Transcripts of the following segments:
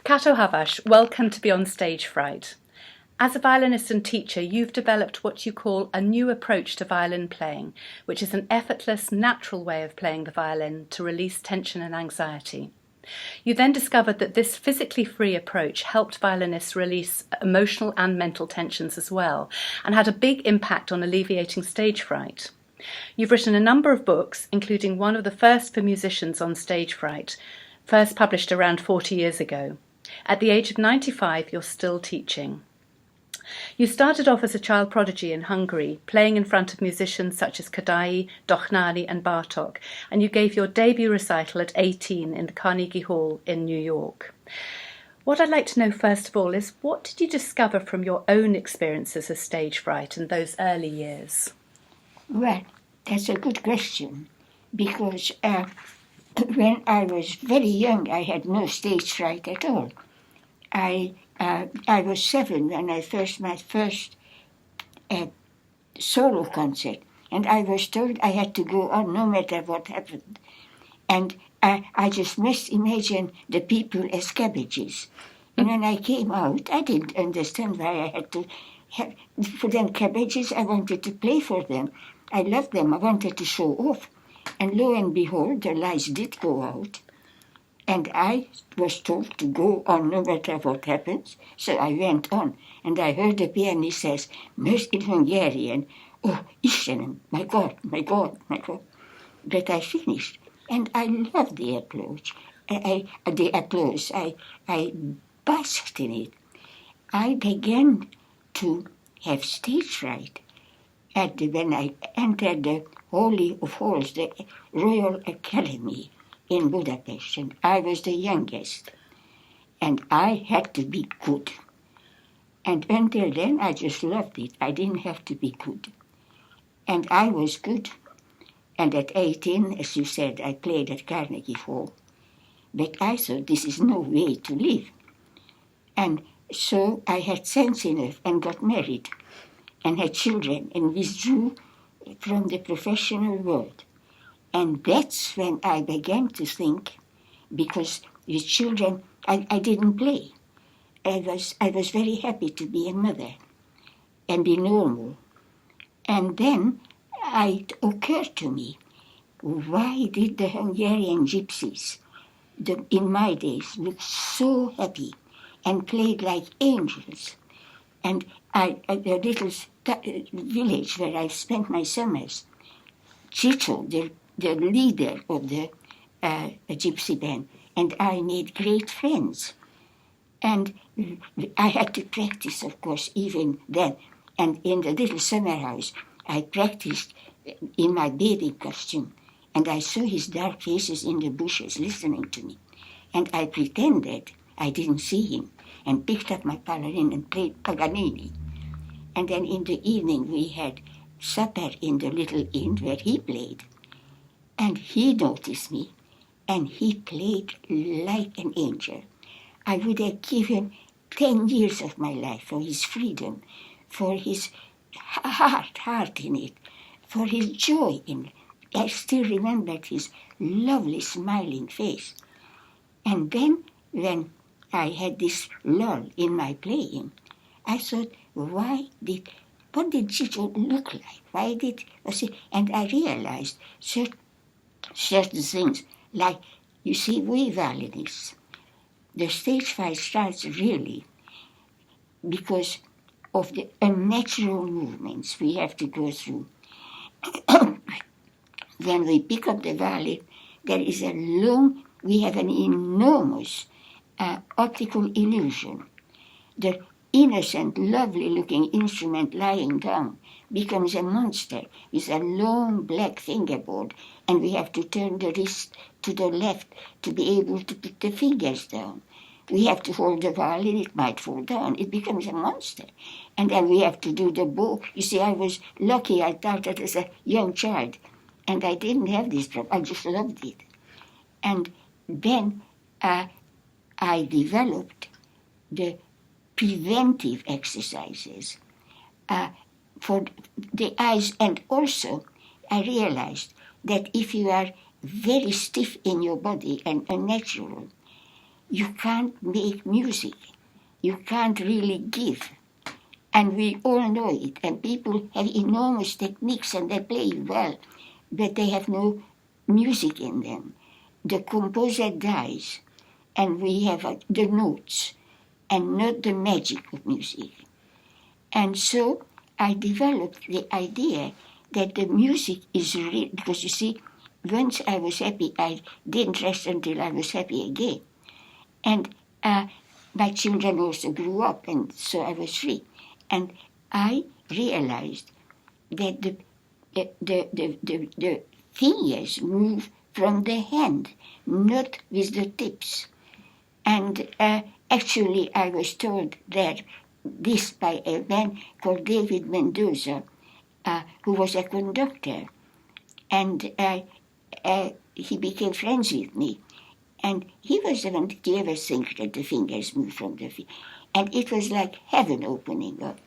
Kato Havas, welcome to Beyond Stage Fright. As a violinist and teacher, you've developed what you call a new approach to violin playing, which is an effortless, natural way of playing the violin to release tension and anxiety. You then discovered that this physically free approach helped violinists release emotional and mental tensions as well, and had a big impact on alleviating stage fright. You've written a number of books, including one of the first for musicians on stage fright, first published around 40 years ago. At the age of 95, you're still teaching. You started off as a child prodigy in Hungary, playing in front of musicians such as Kodály, Dochnányi and Bartók, and you gave your debut recital at 18 in the Carnegie Hall in New York. What I'd like to know first of all is, what did you discover from your own experiences of stage fright in those early years? Well, that's a good question, because when I was very young, I had no stage fright at all. I was 7 when I my first solo concert, and I was told I had to go on no matter what happened. And I just must imagine the people as cabbages. And when I came out, I didn't understand why I had to have for them cabbages. I wanted to play for them. I loved them. I wanted to show off. And lo and behold, the lights did go out. And I was told to go on no matter what happens. So I went on. And I heard the pianist says, most in Hungarian, oh, Istenem, my God, my God, my God. But I finished. And I loved the applause. I basked in it. I began to have stage fright when I entered the Holy of Halls, the Royal Academy in Budapest, and I was the youngest, and I had to be good. And until then, I just loved it. I didn't have to be good. And I was good. And at 18, as you said, I played at Carnegie Hall. But I thought this is no way to live. And so I had sense enough and got married and had children and withdrew from the professional world. And that's when I began to think, because with children, I didn't play. I was very happy to be a mother and be normal. And then it occurred to me, why did the Hungarian Gypsies, in my days, look so happy and played like angels? And the little village where I spent my summers, Chito, the leader of the gypsy band, and I made great friends. And I had to practice, of course, even then. And in the little summer house, I practiced in my baby costume. And I saw his dark faces in the bushes listening to me. And I pretended I didn't see him and picked up my violin and played Paganini. And then in the evening we had supper in the little inn where he played. And he noticed me, and he played like an angel. I would have given 10 years of my life for his freedom, for his heart in it, for his joy in it. I still remembered his lovely smiling face. And then when I had this lull in my playing, I thought, what did Chicho look like? And I realized certain things, like, you see, we violinists, the stage fright starts really because of the unnatural movements we have to go through. When we pick up the violin, we have an enormous optical illusion. The innocent, lovely-looking instrument lying down becomes a monster with a long black fingerboard, and we have to turn the wrist to the left to be able to put the fingers down. We have to hold the violin, it might fall down. It becomes a monster. And then we have to do the bow. You see, I was lucky. I started as a young child, and I didn't have this problem. I just loved it. And then I developed the preventive exercises for the eyes. And also, I realized that if you are very stiff in your body and unnatural, you can't make music. You can't really give. And we all know it. And people have enormous techniques and they play well, but they have no music in them. The composer dies, and we have the notes and not the magic of music. And so I developed the idea that the music is real, because you see, once I was happy, I didn't rest until I was happy again. And my children also grew up, and so I was free. And I realized that the fingers move from the hand, not with the tips. And actually, I was told that this by a man called David Mendoza, who was a conductor. And he became friends with me. And he was the one, did you ever think that the fingers move from the feet? And it was like heaven opening up.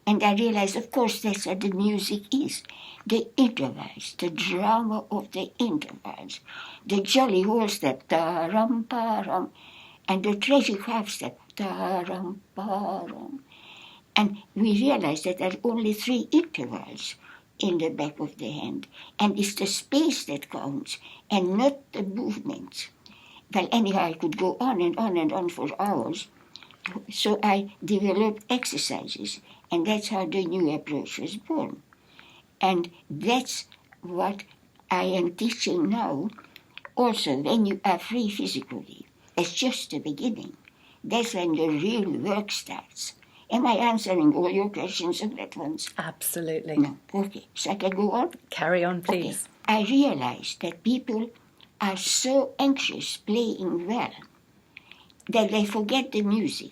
And I realized, of course, that's what the music is. The intervals, the drama of the intervals, the jolly whole step, ta-ram-pa-ram, and the tragic half step, ta-ram-pa-ram. And we realized that there are only 3 intervals in the back of the hand. And it's the space that counts, and not the movements. Well, anyhow, I could go on and on and on for hours. So I developed exercises, and that's how the new approach was born. And that's what I am teaching now. Also, when you are free physically, it's just the beginning. That's when the real work starts. Am I answering all your questions at once? Absolutely. No. Okay. So I can go on? Carry on, please. Okay. I realized that people are so anxious playing well that they forget the music.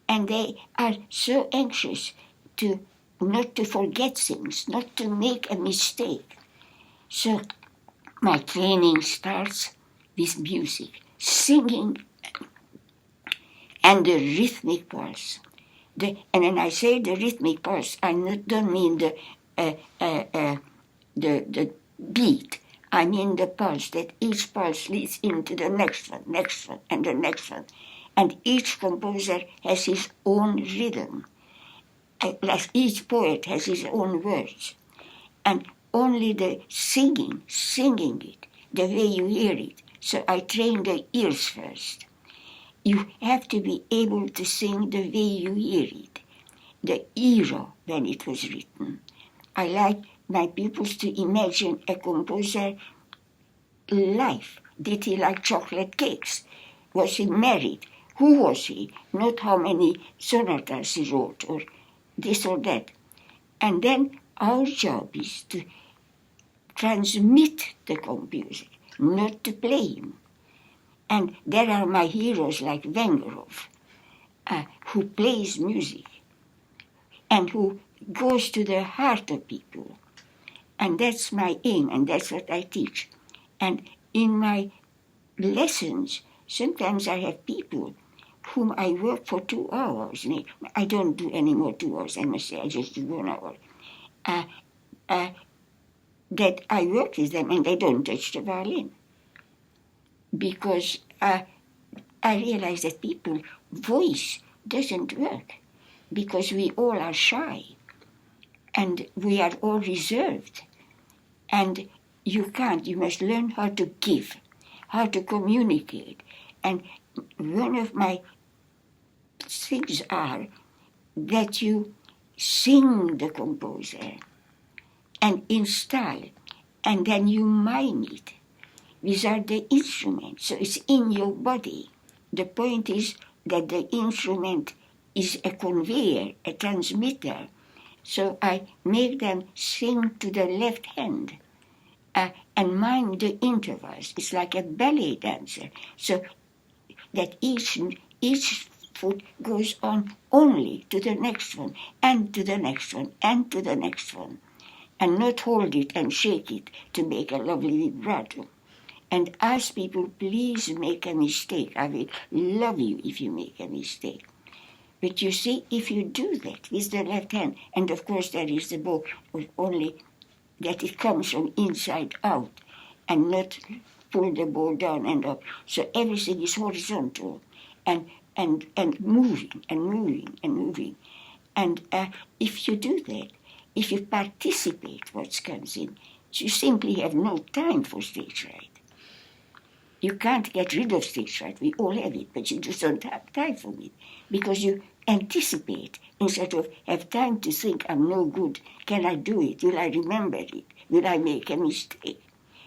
And they are so anxious to not to forget things, not to make a mistake. So my training starts with music, singing, and the rhythmic pulse. And when I say the rhythmic pulse, I don't mean the beat. I mean the pulse, that each pulse leads into the next one, and the next one. And each composer has his own rhythm. Like each poet has his own words. And only the singing it, the way you hear it. So I train the ears first. You have to be able to sing the way you hear it, the era when it was written. I like my pupils to imagine a composer life. Did he like chocolate cakes? Was he married? Who was he? Not how many sonatas he wrote or this or that. And then our job is to transmit the composer, not to play him. And there are my heroes like Vengerov, who plays music and who goes to the heart of people. And that's my aim, and that's what I teach. And in my lessons, sometimes I have people whom I work for 2 hours. I don't do any more 2 hours, I must say, I just do 1 hour. That I work with them and they don't touch the violin. Because I realize that people's voice doesn't work because we all are shy and we are all reserved. And you must learn how to give, how to communicate. And one of my things are that you sing the composer and in style, and then you mime it without the instrument, so it's in your body. The point is that the instrument is a conveyor, a transmitter. So I make them sing to the left hand and mime the intervals. It's like a ballet dancer. So that each foot goes on only to the next one, and to the next one, and to the next one. And not hold it and shake it to make a lovely vibrato. And ask people, please make a mistake. I will love you if you make a mistake. But you see, if you do that with the left hand, and of course there is the bow of only that it comes from inside out and not pull the bow down and up. So everything is horizontal and moving and moving and moving. And if you do that, if you participate what comes in, you simply have no time for stage fright. You can't get rid of stage fright. We all have it, but you just don't have time for it because you anticipate instead of have time to think, I'm no good. Can I do it? Will I remember it? Will I make a mistake?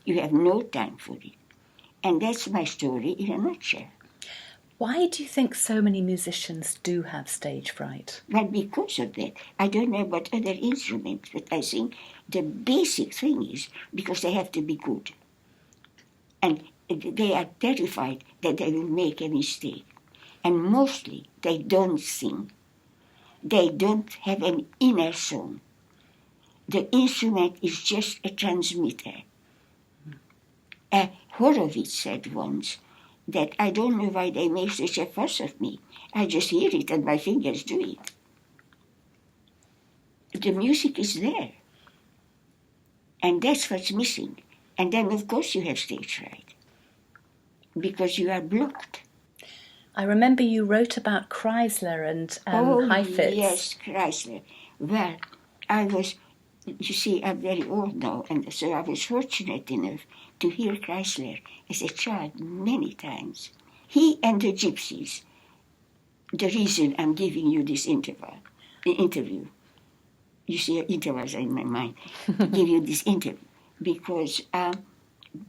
You have no time for it. And that's my story in a nutshell. Why do you think so many musicians do have stage fright? Well, because of that. I don't know about other instruments, but I think the basic thing is because they have to be good. And they are terrified that they will make a mistake. And mostly they don't sing. They don't have an inner song. The instrument is just a transmitter. Horowitz said once that I don't know why they make such a fuss of me. I just hear it and my fingers do it. The music is there. And that's what's missing. And then, of course, you have stage fright because you are blocked. I remember you wrote about Chrysler and Heifetz. Yes, Chrysler. Well, you see, I'm very old now, and so I was fortunate enough to hear Chrysler as a child many times. He and the Gypsies, the reason I'm giving you this interview, you see, intervals are in my mind, give you this interview, because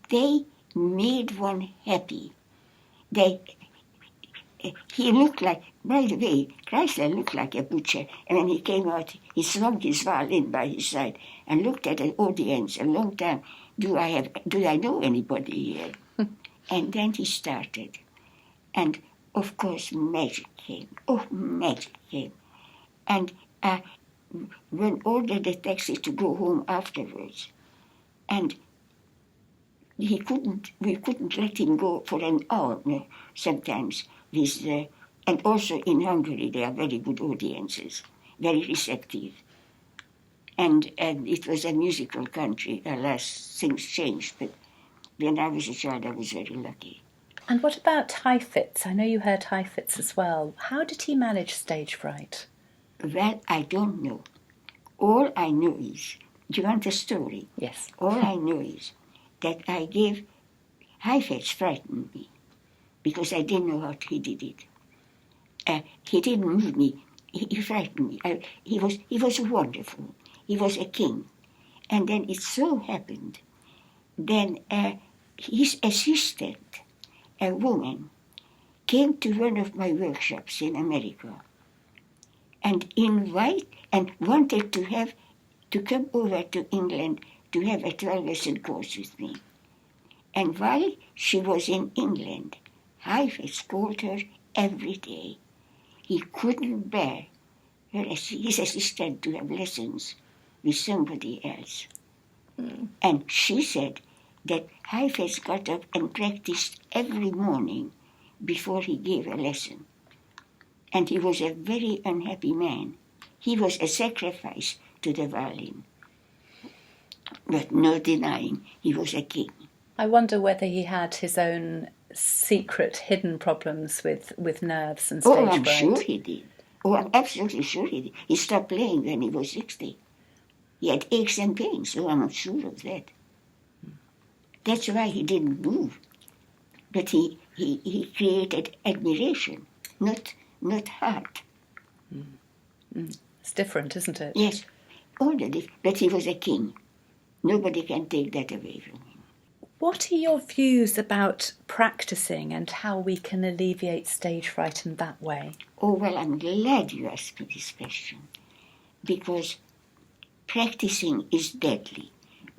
they made one happy. He looked like, by the way, Chrysler looked like a butcher. And when he came out, he swung his violin by his side and looked at an audience a long time. Do I know anybody here? And then he started. And, of course, magic came. Oh, magic came. And when ordered a taxi to go home afterwards. And we couldn't let him go for an hour sometimes. And also in Hungary, they are very good audiences, very receptive. And it was a musical country. Alas, things changed, but when I was a child, I was very lucky. And what about Heifetz? I know you heard Heifetz as well. How did he manage stage fright? Well, I don't know. All I know is, do you want a story? Yes. All I know is that Heifetz frightened me, because I didn't know how he did it. He didn't move me. He frightened me. He was wonderful. He was a king. And then it so happened, then his assistant, a woman, came to one of my workshops in America and wanted to come over to England to have a 12-lesson course with me. And while she was in England, Heifetz called her every day. He couldn't bear his assistant to have lessons with somebody else. And she said that Heifetz got up and practiced every morning before he gave a lesson. And he was a very unhappy man. He was a sacrifice to the violin. But no denying, he was a king. I wonder whether he had his own secret hidden problems with nerves and stage fright. Oh, I'm sure he did. Oh, I'm absolutely sure he did. He stopped playing when he was 60. He had aches and pains, so I'm sure of that. That's why he didn't move. But he created admiration, not heart. It's different, isn't it? Yes, but he was a king. Nobody can take that away from him. What are your views about practicing and how we can alleviate stage fright in that way? Oh, well, I'm glad you asked me this question, because practicing is deadly,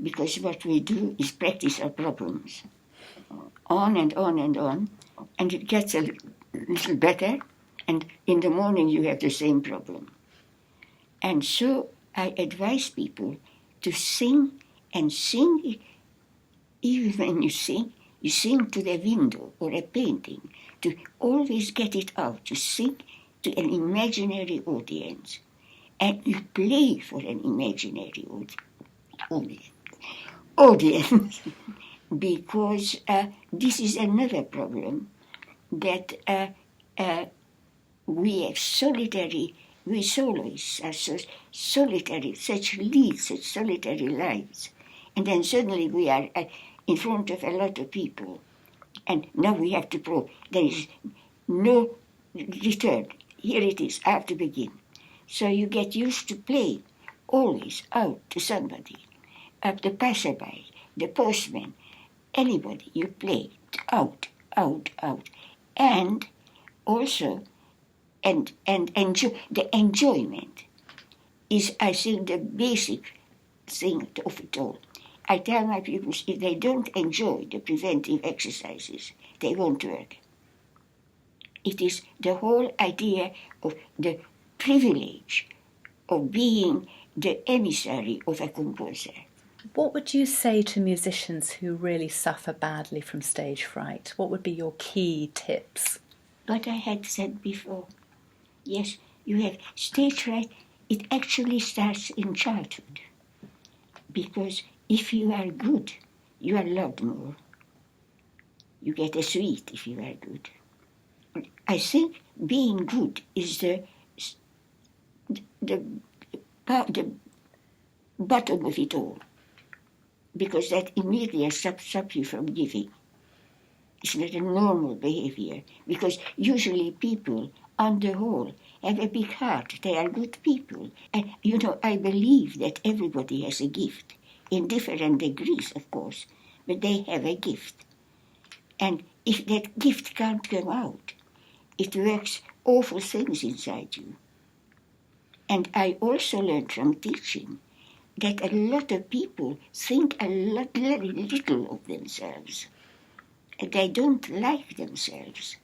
because what we do is practice our problems on and on and on, and it gets a little better, and in the morning you have the same problem. And so I advise people to sing, and sing. Even when you sing to the window or a painting, to always get it out, to sing to an imaginary audience. And you play for an imaginary audience. because this is another problem that we have we soloists are so solitary, such leads, such solitary lives. And then suddenly we are in front of a lot of people. And now we have to prove there is no return. Here it is, I have to begin. So you get used to play always out to somebody, the passerby, the postman, anybody. You play out. And also, and enjoy, the enjoyment is, I think, the basic thing of it all. I tell my pupils, if they don't enjoy the preventive exercises, they won't work. It is the whole idea of the privilege of being the emissary of a composer. What would you say to musicians who really suffer badly from stage fright? What would be your key tips? What I had said before. Yes, you have stage fright. It actually starts in childhood. Because if you are good, you are loved more. You get a sweet if you are good. I think being good is the bottom of it all. Because that immediately stops you from giving. It's not a normal behavior. Because usually people, on the whole, have a big heart. They are good people. And, I believe that everybody has a gift, in different degrees, of course, but they have a gift. And if that gift can't come out, it works awful things inside you. And I also learned from teaching that a lot of people think very little of themselves. They don't like themselves.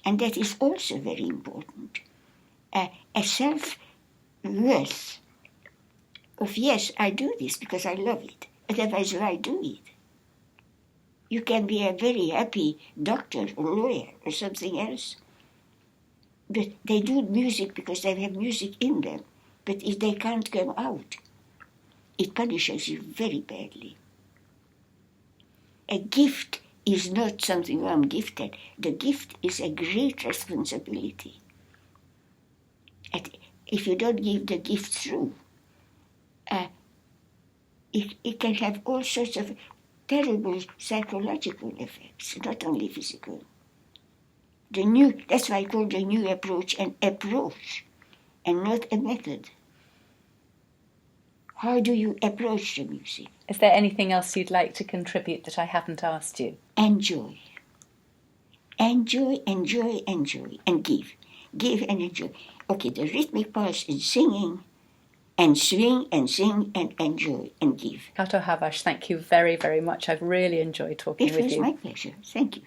And that is also very important. A self-worth of, yes, I do this because I love it. Otherwise, why do it? You can be a very happy doctor or lawyer or something else. But they do music because they have music in them. But if they can't come out, it punishes you very badly. A gift is not something I'm gifted. The gift is a great responsibility. And if you don't give the gift through, it can have all sorts of terrible psychological effects, not only physical. That's why I call the new approach an approach and not a method. How do you approach the music? Is there anything else you'd like to contribute that I haven't asked you? Enjoy. Enjoy, and give. Give and enjoy. Okay, the rhythmic pulse is singing, and swing, and sing, and enjoy, and give. Kato Havas, thank you very, very much. I've really enjoyed talking with you. It was my pleasure. Thank you.